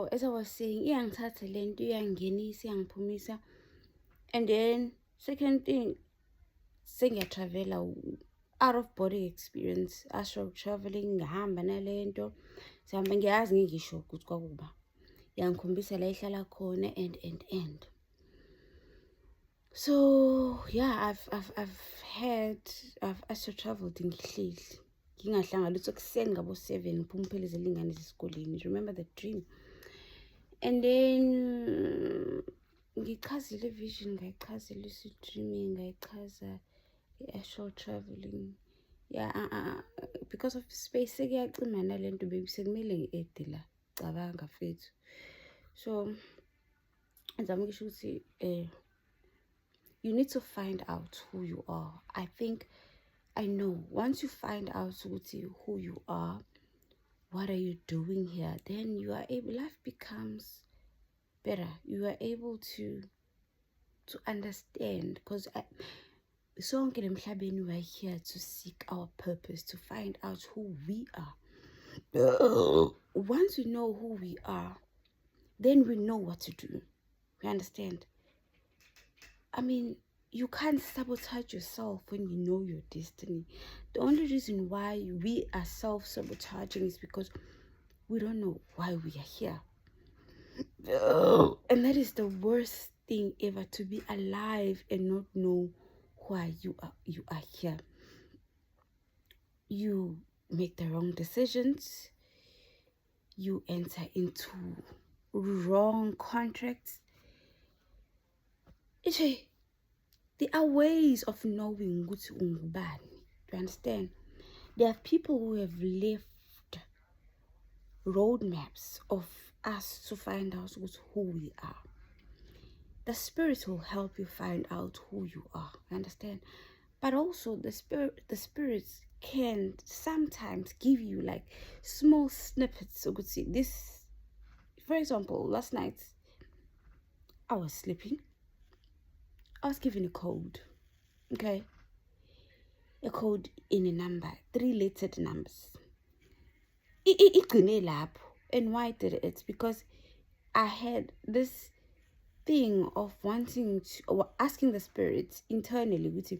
As I was saying, iyangithatha lento iyangingenisa iyangiphumisa. And then second thing, sengiyatravela out of body experience, astral traveling, ngihamba nalento sihambe ngiyazi ngingisho ukuthi kwakuba yangikhombisa la ihlala khona and so yeah, I've astral traveled ngihleli ngingahlanga lutho kuseni ngabo 7 ngiphuma phelezo elingane esikoleni. Remember the dream? And then ngichazile vision, ngayichazile lucid dreaming, ngayichaza astral traveling. Yeah, because of space sekuyacima nalento baby, sekumele ngi-ede la, cabanga fethu. So ngizama ngisho ukuthi you need to find out who you are. I know once you find out who you are, what are you doing here, then you are able, life becomes better. You are able to understand, because sonke emhlabeni we are here to seek our purpose, to find out who we are. Once we know who we are, then we know what to do. You understand? I mean, you can't sabotage yourself when you know your destiny. The only reason why we are self-sabotaging is because we don't know why we are here. And that is the worst thing ever, to be alive and not know why you are here. You make the wrong decisions. You enter into wrong contracts. There are ways of knowing ukuthi ungubani. Do you understand? There are people who have left roadmaps of us to find out who we are. The spirit will help you find out who you are. You understand? But also the spirits can sometimes give you like small snippets. So could see this. For example, last night I was sleeping. I was given a code. Okay. A code in a number, 3-lettered numbers. And why did it? It's because I had this thing of wanting to, or asking the spirits internally, which,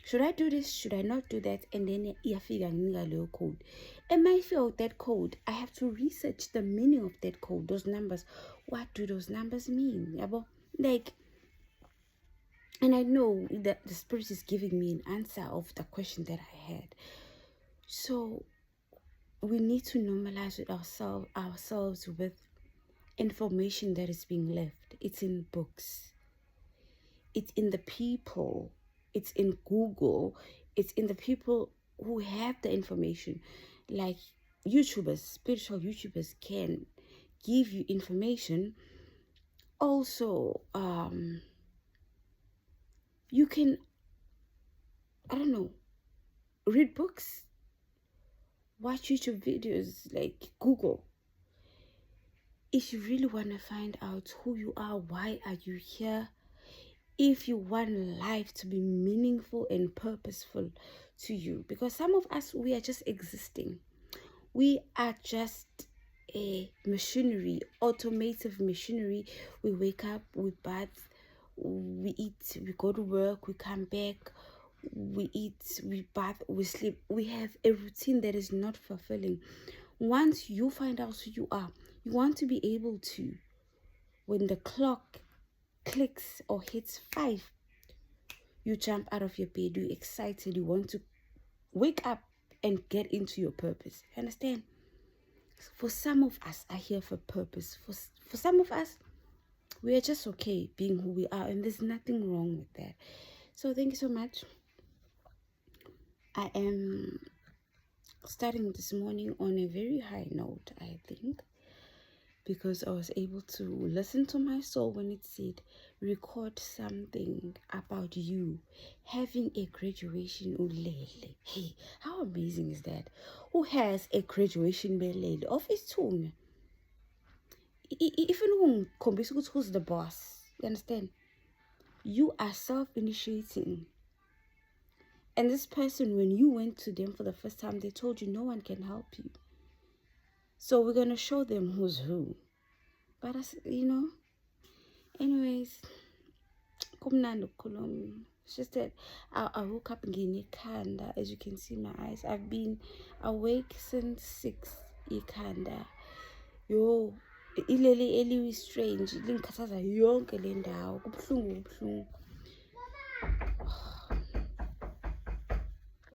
should I do this? Should I not do that? And then a code. And I feel that code, I have to research the meaning of that code, those numbers. What do those numbers mean? Like, and I know that the spirit is giving me an answer of the question that I had. So we need to normalize with ourselves with information that is being left. It's in books. It's in the people. It's in Google. It's in the people who have the information. Like YouTubers, spiritual YouTubers can give you information. Also, you can, I don't know, read books, watch YouTube videos, like Google. If you really want to find out who you are, why are you here, if you want life to be meaningful and purposeful to you, because some of us, we are just existing. We are just a machinery, automated machinery. We wake up, we bath, we eat, we go to work, we come back, we eat, we bath, we sleep. We have a routine that is not fulfilling. Once you find out who you are, you want to be able to, when the clock clicks or hits 5, you jump out of your bed, you're excited, you want to wake up and get into your purpose. You understand? For some of us are here for purpose. For some of us, we are just okay being who we are, and there's nothing wrong with that. So thank you so much. I am starting this morning on a very high note, I think, because I was able to listen to my soul when it said, record something about you having a graduation ulele. Hey, how amazing is that? Who has a graduation belele of his tongue? Even who's the boss, you understand? You are self-initiating. And this person, when you went to them for the first time, they told you no one can help you. So we're going to show them who's who. But you know, anyways, kumnandi ukukhuluma. It's just that I woke up nginekhanda. As you can see my eyes, I've been awake since 6 ikhanda. Yo, ileli eliwi strange lingikhathaza yonke le ndawo. Kubuhlungu.